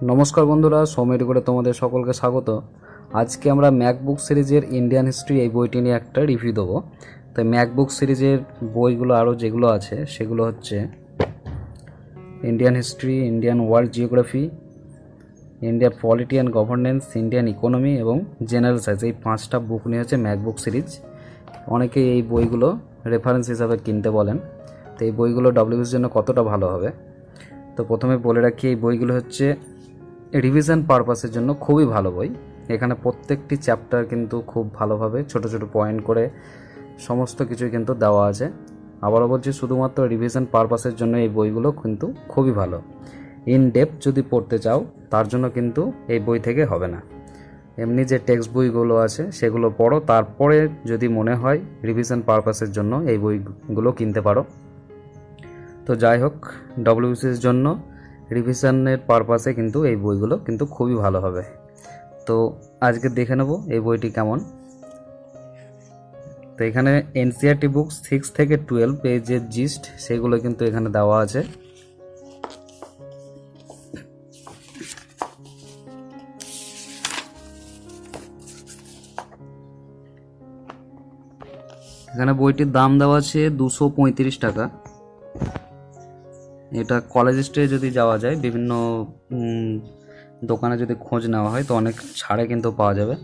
নমস্কার বন্ধুরা, সৌমের করে তোমাদের সকলকে স্বাগত। আজকে আমরা ম্যাকবুক সিরিজের ইন্ডিয়ান হিস্ট্রি এই বইটি নিয়ে একটা রিভিউ দেবো। তাই ম্যাকবুক সিরিজের বইগুলো আরও যেগুলো আছে সেগুলো হচ্ছে Indian history, Indian world geography, Indian polity and governance, Indian economy এবং জেনারেল সায়েন্স। এই 5টা বুক নিয়ে হচ্ছে ম্যাকবুক সিরিজ। অনেকেই এই বইগুলো রেফারেন্স হিসাবে কিনতে বলেন। তো এই বইগুলো ডব্লিউবিসির জন্য কতটা ভালো হবে, তো প্রথমে বলে রাখি এই বইগুলো হচ্ছে রিভিশন পারপাসের জন্য খুবই ভালো বই। এখানে প্রত্যেকটি চ্যাপ্টার কিন্তু খুব ভালোভাবে ছোট ছোট পয়েন্ট করে সমস্ত কিছুই কিন্তু দেওয়া আছে। আবারও বলছি, শুধুমাত্র রিভিশন পারপাসের জন্য এই বইগুলো কিন্তু খুবই ভালো। ইন ডেপথ যদি পড়তে চাও তার জন্য কিন্তু এই বই থেকে হবে না। এমনি যে টেক্সট বইগুলো আছে সেগুলো পড়ো, তারপরে যদি মনে হয় রিভিশন পারপাসের জন্য এই বইগুলো কিনতে পারো। তো যাই হোক, ডব্লিউবিসির জন্য রিভিশনের পারপাসে কিন্তু এই বইগুলো কিন্তু খুবই ভালো হবে। তো আজকে দেখে নেব এই বইটি কেমন। তো এখানে এনসিইআরটি বুক 6 থেকে 12 পেজের জিস্ট সেগুলো কিন্তু এখানে দেওয়া আছে। এখানে বইটির দাম দেওয়া আছে 235 টাকা। এটা কলেজ স্ট্রিটে যদি যাওয়া যায়, বিভিন্ন দোকানে যদি খোঁজ নেওয়া হয় তো অনেক ছাড়ে কিন্তু পাওয়া যাবে।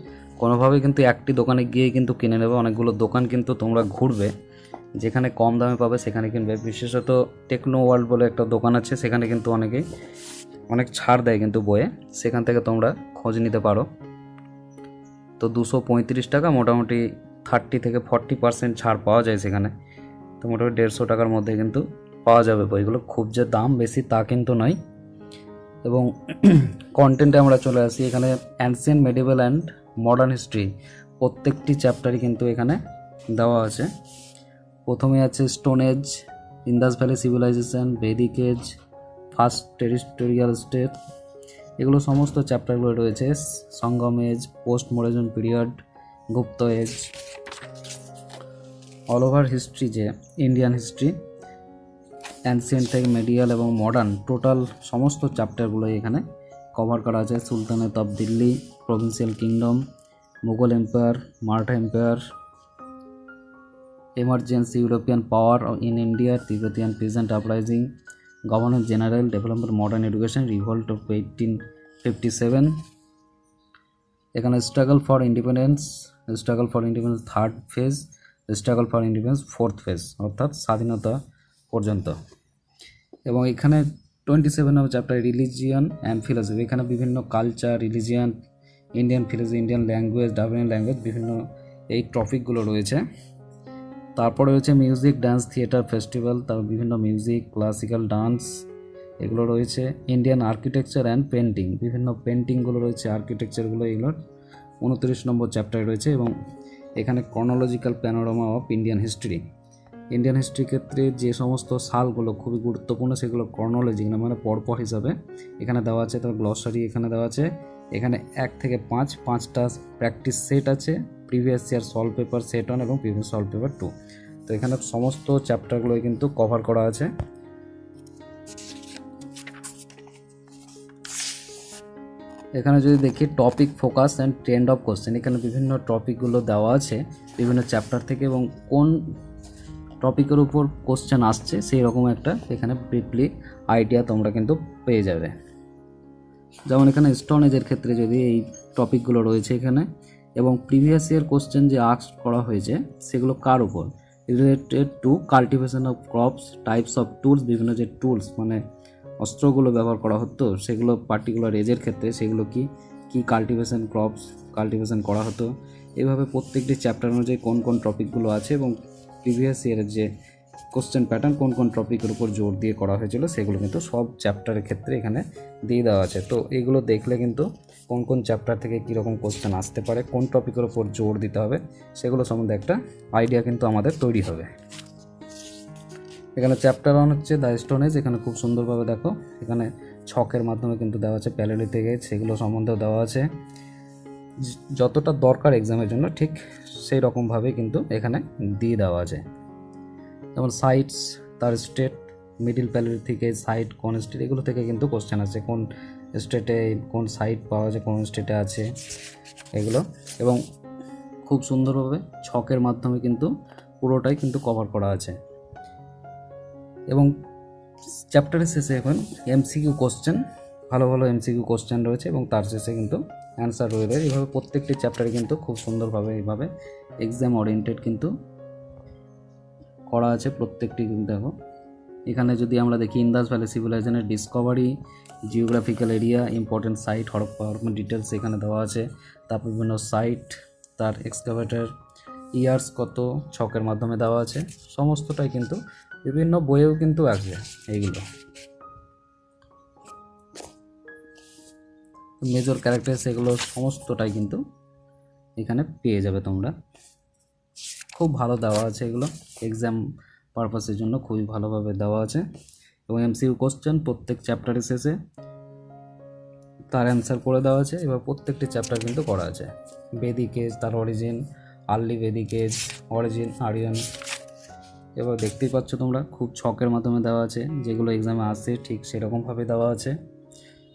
কোনোভাবেই কিন্তু একটি দোকানে গিয়ে কিন্তু কিনে নেবে, অনেকগুলো দোকান কিন্তু তোমরা ঘুরবে, যেখানে কম দামে পাবে সেখানে কিনবে। বিশেষত টেকনো ওয়ার্ল্ড বলে একটা দোকান আছে, সেখানে কিন্তু অনেক ছাড় দেয় কিন্তু বইয়ে, সেখান থেকে তোমরা খোঁজ নিতে পারো। তো 235 টাকা, মোটামুটি 30 থেকে 40% ছাড় পাওয়া যায় সেখানে। তো মোটামুটি 150 টাকার মধ্যে কিন্তু পাওয়া যাবে বইগুলো, খুব যে দাম বেশি তা কিন্তু নয়। এবং কন্টেন্টে আমরা চলে আসি। এখানে ancient, medieval and modern history প্রত্যেকটি চ্যাপ্টারই কিন্তু এখানে দেওয়া আছে। প্রথমে আছে stone age, Indus valley civilization, Vedic age, first territorial state, এগুলো সমস্ত চ্যাপ্টারগুলো রয়েছে। Sangam age, post modern period, Gupta age, all over history যে ইন্ডিয়ান হিস্ট্রি, অ্যানসিয়েন্ট থেকে মেডিয়াল এবং মডার্ন, টোটাল সমস্ত চ্যাপ্টারগুলো এখানে কভার করা আছে। Sultanate of Delhi, provincial kingdom, Mughal empire, Maratha empire, emergency European power in India, Tibetan peasant uprising, governor general, development modern education, revolt of 1857, এখানে struggle for independence, third phase, struggle for independence fourth phase, অর্থাৎ স্বাধীনতা পর্যন্ত। এবং এখানে 27 নম্বর chapter religion and philosophy, এখানে বিভিন্ন culture, religion, Indian philosophy, Indian language, Dublin language, বিভিন্ন এই টপিকগুলো রয়েছে। তারপরে রয়েছে মিউজিক, ডান্স, থিয়েটার, ফেস্টিভ্যাল, তারপর বিভিন্ন মিউজিক, ক্লাসিক্যাল ডান্স, এগুলো রয়েছে। ইন্ডিয়ান আর্কিটেকচার অ্যান্ড পেন্টিং, বিভিন্ন পেন্টিংগুলো রয়েছে, আর্কিটেকচারগুলো, এগুলো 29 নম্বর চ্যাপ্টারে রয়েছে। এবং এখানে chronological panorama of Indian history, Indian হিস্ট্রির ক্ষেত্রে যে সমস্ত সালগুলো খুবই গুরুত্বপূর্ণ সেগুলো ক্রনোলজি মানে পরপর হিসাবে এখানে দেওয়া আছে। তার গ্লসারি এখানে দেওয়া আছে। এখানে 1 থেকে 5টা প্র্যাকটিস সেট আছে, previous year solve paper set 1 এবং প্রিভিয়াস সলভ পেপার 2। তো এখানে সমস্ত চ্যাপ্টারগুলোই কিন্তু কভার করা আছে। এখানে যদি দেখি topic, focus and trend of question, এখানে বিভিন্ন টপিকগুলো দেওয়া আছে বিভিন্ন চ্যাপ্টার থেকে, এবং কোন টপিকের উপর কোশ্চেন আসছে সেই রকম একটা এখানে ব্রিফলি আইডিয়া তোমরা কিন্তু পেয়ে যাবে। যেমন এখানে স্টোন এজের ক্ষেত্রে যদি এই টপিকগুলো রয়েছে এখানে, এবং প্রিভিয়াস ইয়ার কোশ্চেন যে আস্ক করা হয়েছে সেগুলো কার উপর, related to cultivation of crops, types of tools, বিভিন্ন যে টুলস মানে অস্ত্রগুলো ব্যবহার করা হতো সেগুলো পার্টিকুলার এজের ক্ষেত্রে সেগুলো কি কাল্টিভেশন, ক্রপস কাল্টিভেশন করা হতো। এইভাবে প্রত্যেকটি চ্যাপ্টার অনুযায়ী কোন কোন টপিকগুলো আছে এবং প্রিভিয়াস ইয়ারের যে কোশ্চেন প্যাটার্ন কোন কোন টপিকের উপর জোর দিয়ে করা হয়েছিল সেগুলো কিন্তু সব চ্যাপ্টারের ক্ষেত্রে এখানে দিয়ে দেওয়া আছে। তো এগুলো দেখলে কিন্তু কোন কোন চ্যাপ্টার থেকে কীরকম কোশ্চেন আসতে পারে, কোন টপিকের উপর জোর দিতে হবে, সেগুলো সম্বন্ধে একটা আইডিয়া কিন্তু আমাদের তৈরি হবে। এখানে চ্যাপ্টার 1 হচ্ছে দ্য স্টোন এজ। এখানে খুব সুন্দরভাবে দেখো, এখানে ছকের মাধ্যমে কিন্তু দেওয়া আছে প্যালিওলিথিক এজ, সেগুলো সম্বন্ধেও দেওয়া আছে। যতটা দরকার এক্সামের জন্য ঠিক সেই রকমভাবে কিন্তু এখানে দিয়ে দেওয়া আছে। যেমন সাইটস, তার state, middle palaeolithic age, site, কোন স্টেট, এগুলো থেকে কিন্তু কোশ্চেন আছে। কোন স্টেটে কোন সাইট পাওয়া যায়, কোন স্টেটে আছে এগুলো, এবং খুব সুন্দরভাবে ছকের মাধ্যমে কিন্তু পুরোটাই কিন্তু কভার করা আছে। এবং চ্যাপ্টারের শেষে এখন এমসিকিউ কোশ্চেন, ভালো ভালো এমসিকিউ কোশ্চেন রয়েছে এবং তার শেষে কিন্তু অ্যান্সার রয়েছে। এইভাবে প্রত্যেকটি চ্যাপ্টারে কিন্তু খুব সুন্দরভাবে এইভাবে এক্সাম ওরিয়েন্টেড কিন্তু করা আছে প্রত্যেকটি। কিন্তু দেখো এখানে যদি আমরা দেখি ইন্দাস ভ্যালি সিভিলাইজেশনের discovery, geographical area, important site, Harappa details এখানে দেওয়া আছে। তারপর বিভিন্ন সাইট, তার এক্সকাভেটর ইয়ার্স কত ছকের মাধ্যমে দেওয়া আছে। সমস্তটাই কিন্তু বিভিন্ন বইয়েও কিন্তু আছে এইগুলো। মেজর ক্যারেক্টার এগুলো সমস্তটাই কিন্তু এখানে পেয়ে যাবে তোমরা। খুব ভালো দেওয়া আছে এগুলো, এক্সাম পারপাসের জন্য খুবই ভালোভাবে দেওয়া আছে। এবং এমসিকিউ কোশ্চেন প্রত্যেক চ্যাপ্টারের শেষে তার অ্যান্সার করে দেওয়া আছে। এবার প্রত্যেকটি চ্যাপ্টার কিন্তু করা আছে। বেদিক এজ, তার origin, early Vedic age, origin, Aryan. এবার দেখতেই পাচ্ছ তোমরা খুব ছকের মাধ্যমে দেওয়া আছে, যেগুলো এক্সামে আসে ঠিক সেরকমভাবে দেওয়া আছে।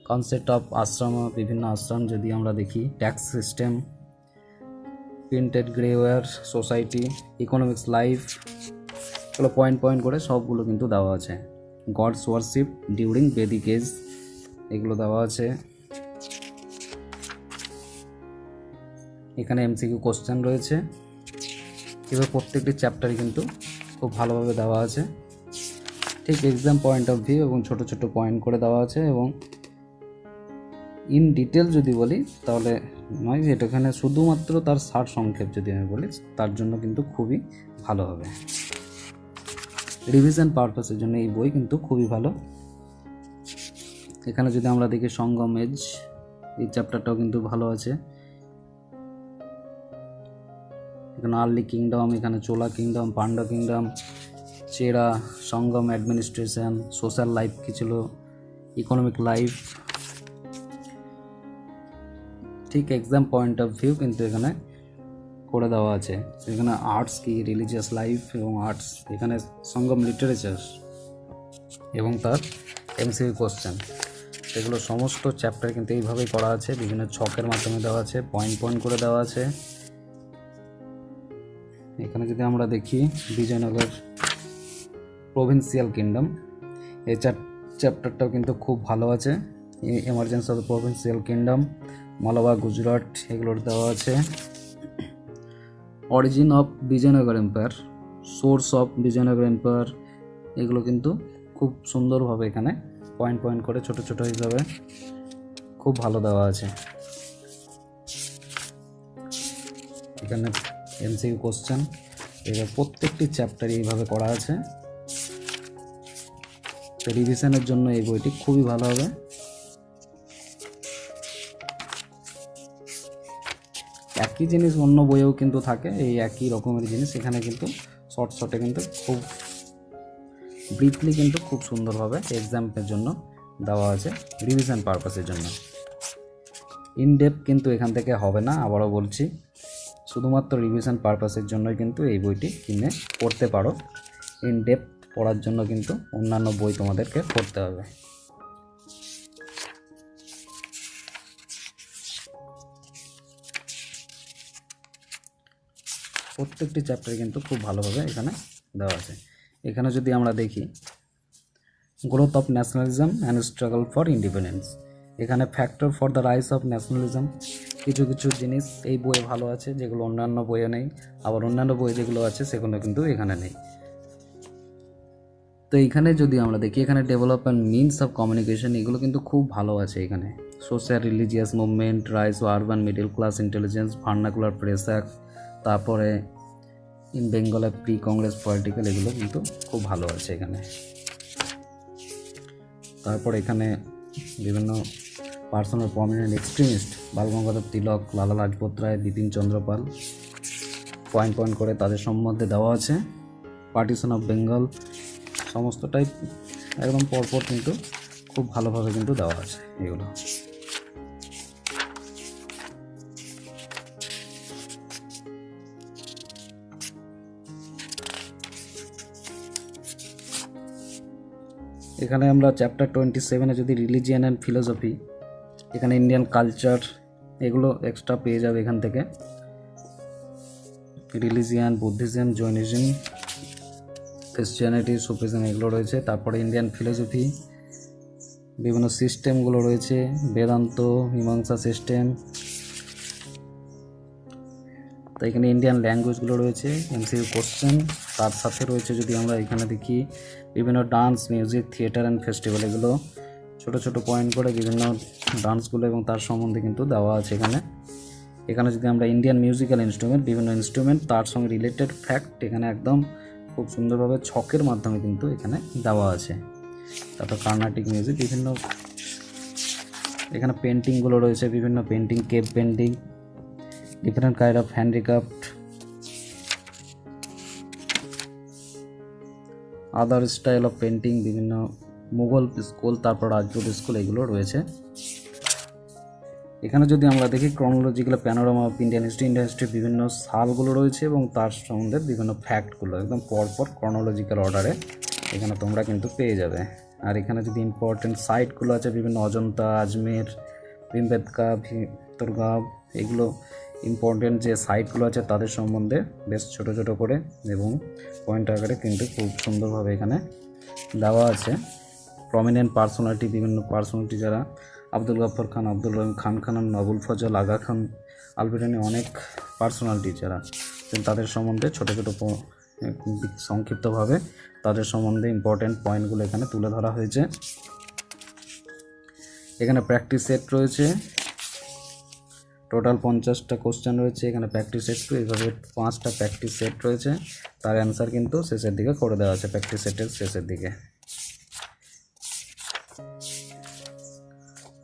কনসেপ্ট অফ আশ্রম, বিভিন্ন আশ্রম যদি আমরা দেখি, ট্যাক্স সিস্টেম, প্রিন্টেড গ্রেওয়ার সোসাইটি, ইকোনমিক্স লাইফ, এগুলো পয়েন্ট পয়েন্ট করে সবগুলো কিন্তু দেওয়া আছে। Gods worship during Vedic age, এগুলো দেওয়া আছে। এখানে এমসিকিউ কোশ্চেন রয়েছে। এবার প্রত্যেকটি চ্যাপ্টারই কিন্তু খুব ভালোভাবে দেওয়া আছে, ঠিক এক্সাম পয়েন্ট অফ ভিউ, এবং ছোট ছোট পয়েন্ট করে দেওয়া আছে। এবং ইন ডিটেল যদি বলি তাহলে নয়, যেটা এখানে শুধুমাত্র তার সার সংক্ষেপ যদি আমি বলি তার জন্য কিন্তু খুবই ভালো হবে। রিভিশন পারপাসের জন্য এই বই কিন্তু খুবই ভালো। এখানে যদি আমরা দেখি সঙ্গম এজ, এই চ্যাপ্টারটাও কিন্তু ভালো আছে। এখানে আর্লি কিংডম, এখানে চোলা কিংডম, পান্ডা কিংডম, চেরা, সঙ্গম অ্যাডমিনিস্ট্রেশন, সোশ্যাল লাইফ কী ছিল, ইকোনমিক লাইফ, ঠিক এক্সাম পয়েন্ট অফ ভিউ কিন্তু এখানে করে দেওয়া আছে। এখানে আর্টস কি, রিলিজিয়াস লাইফ এবং আর্টস, এখানে সঙ্গম লিটারেচার এবং তার এমসিকিউ কোশ্চেন, এগুলো সমস্ত চ্যাপ্টার কিন্তু এইভাবেই করা আছে। বিভিন্ন ছকের মাধ্যমে দেওয়া আছে, পয়েন্ট পয়েন্ট করে দেওয়া আছে। এখানে যদি আমরা দেখি বিজয়নগর প্রভিন্সিয়াল কিংডম, এই চ্যাপ্টারটাও কিন্তু খুব ভালো আছে। Emergence of the provincial kingdom, Malabar, Gujarat, এগুলোর দেওয়া আছে। Origin of Vijayanagar empire, source of Vijayanagar empire, এগুলো কিন্তু খুব সুন্দরভাবে এখানে পয়েন্ট পয়েন্ট করে ছোট ছোট হিসাবে খুব ভালো দেওয়া আছে। এখানে এমসিকিউ কোশ্চেন, এবার প্রত্যেকটি চ্যাপ্টারই এইভাবে করা আছে। তো রিভিশনের জন্য এই বইটি খুবই ভালো হবে। একই জিনিস অন্য বইয়েও কিন্তু থাকে, এই একই রকমের জিনিস এখানে কিন্তু শর্ট শর্টে কিন্তু খুব ব্রিফলি কিন্তু খুব সুন্দরভাবে এক্সামের জন্য দেওয়া আছে, রিভিশন পারপাসের জন্য। ইনডেপথ কিন্তু এখান থেকে হবে না, আবারও বলছি, শুধুমাত্র রিভিশন পারপাসের জন্যই কিন্তু এই বইটি কিনে পড়তে পারো। ইনডেপথ পড়ার জন্য কিন্তু অন্যান্য বই তোমাদেরকে পড়তে হবে। প্রত্যেকটি চ্যাপ্টার কিন্তু খুব ভালোভাবে এখানে দেওয়া আছে। এখানে যদি আমরা দেখি growth of nationalism and struggle for independence, এখানে factor for the rise of nationalism, কিছু কিছু জিনিস এই বইয়ে ভালো আছে যেগুলো অন্যান্য বইয়ে নেই, আবার অন্যান্য বই যেগুলো আছে সেগুলো কিন্তু এখানে নেই। তো এইখানে যদি আমরা দেখি, এখানে ডেভেলপমেন্ট মিনস অফ কমিউনিকেশন, এগুলো কিন্তু খুব ভালো আছে। এখানে social religious movement, rise of urban middle class intelligence, vernacular press act, তারপরে in Bengal pre Congress political, এগুলো কিন্তু খুব ভালো আছে এখানে। তারপর এখানে বিভিন্ন personal prominent extremist, Balgangadhar Tilak, Lala Lajpat Rai, Bipin Chandrapal, point point করে তাদের সম্বন্ধে দেওয়া আছে। পার্টিশন অফ বেঙ্গল, সমস্তটাই একদম পরপর কিন্তু খুব ভালোভাবে কিন্তু দেওয়া আছে এগুলো। এখানে আমরা চ্যাপ্টার 27-এ যদি রিলিজিয়ান অ্যান্ড ফিলোসফি, এখানে ইন্ডিয়ান কালচার এগুলো এক্সট্রা পেয়ে যাবে এখান থেকে। Religion, Buddhism, Jainism, Christianity, Sufism এগুলো রয়েছে। তারপরে ইন্ডিয়ান ফিলোসফি, বিভিন্ন সিস্টেমগুলো রয়েছে, বেদান্ত, মীমাংসা সিস্টেম। তো এখানে ইন্ডিয়ান ল্যাঙ্গুয়েজগুলো রয়েছে, এমসিকিউ কোশ্চেন। তার সাথে রয়েছে যদি আমরা এখানে দেখি বিভিন্ন dance, music, theatre and festival, এগুলো ছোট ছোট পয়েন্ট করে বিভিন্ন ডান্সগুলো এবং তার সম্বন্ধে কিন্তু দেওয়া আছে এখানে। এখানে যদি আমরা ইন্ডিয়ান মিউজিক্যাল ইনস্ট্রুমেন্ট, বিভিন্ন ইনস্ট্রুমেন্ট তার সঙ্গে রিলেটেড ফ্যাক্ট এখানে একদম খুব সুন্দরভাবে ছকের মাধ্যমে কিন্তু এখানে দেওয়া আছে। তারপর কার্নাটিক মিউজিক, বিভিন্ন এখানে পেন্টিংগুলো রয়েছে, বিভিন্ন painting, cave painting, different kind of handicraft, other style of painting, বিভিন্ন মুঘল স্কুল, তারপর রাজপুত স্কুল এগুলো রয়েছে। এখানে যদি আমরা দেখি chronological panorama of Indian history, বিভিন্ন সালগুলো রয়েছে এবং তার সম্বন্ধে বিভিন্ন ফ্যাক্টগুলো একদম পরপর ক্রনোলজিক্যাল অর্ডারে এখানে তোমরা কিন্তু পেয়ে যাবে। আর এখানে যদি ইম্পর্টেন্ট সাইটগুলো আছে, বিভিন্ন অজন্তা, আজমের, ভীমবেটকা, ভিতরগাঁও, এগুলো ইম্পর্টেন্ট যে সাইটগুলো আছে তাদের সম্বন্ধে বেশ ছোট ছোট করে এবং পয়েন্ট আকারে কিন্তু খুব সুন্দরভাবে এখানে দেওয়া আছে। প্রমিনেন্ট পার্সোনালিটি, বিভিন্ন পার্সোনালিটি যারা আব্দুল গফর খান, আব্দুল রহিম, খান খান, আবুল ফজল, আগা খান, আলবেরানি, অনেক পার্সোনালিটি যারা তাদের সম্বন্ধে ছোট ছোট সংক্ষিপ্তভাবে তাদের সম্বন্ধে ইম্পর্টেন্ট পয়েন্টগুলো এখানে তুলে ধরা হয়েছে। এখানে প্র্যাকটিস সেট রয়েছে, টোটাল 50টা কোশ্চেন রয়েছে। এখানে প্র্যাকটিস সেট এইভাবে 5টা প্র্যাকটিস সেট রয়েছে, তার অ্যান্সার কিন্তু শেষের দিকে করে দেওয়া আছে, প্র্যাকটিস সেটের শেষের দিকে।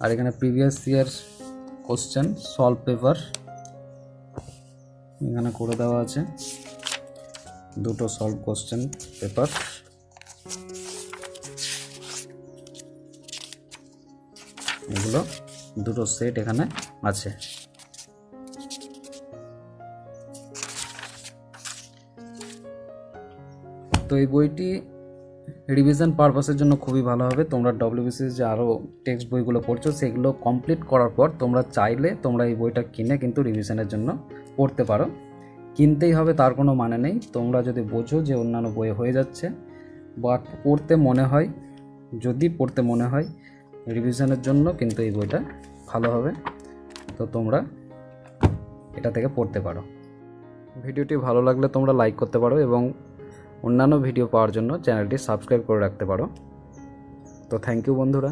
আর এখানে previous year question solve paper এখানে করে দেওয়া আছে, 2টো সলভ কোশ্চেন পেপার। এগুলো 2টো সেট এখানে আছে। তো এই বইটি রিভিশন পারপাসের জন্য খুবই ভালো হবে। তোমরা ডব্লিউবিসিএস যে আরও টেক্সট বইগুলো পড়ছো সেগুলো কমপ্লিট করার পর তোমরা চাইলে তোমরা এই বইটা কিনে কিন্তু রিভিশনের জন্য পড়তে পারো। কিনতেই হবে তার কোনো মানে নেই। তোমরা যদি বোঝো যে অন্যান্য বই হয়ে যাচ্ছে বা পড়তে মনে হয়, যদি পড়তে মনে হয় রিভিশনের জন্য কিন্তু এই বইটা ভালো হবে, তো তোমরা এটা থেকে পড়তে পারো। ভিডিওটি ভালো লাগলে তোমরা লাইক করতে পারো এবং অন্যান্য ভিডিও পাওয়ার জন্য চ্যানেলটি সাবস্ক্রাইব করে রাখতে পারো। তো থ্যাংক ইউ বন্ধুরা।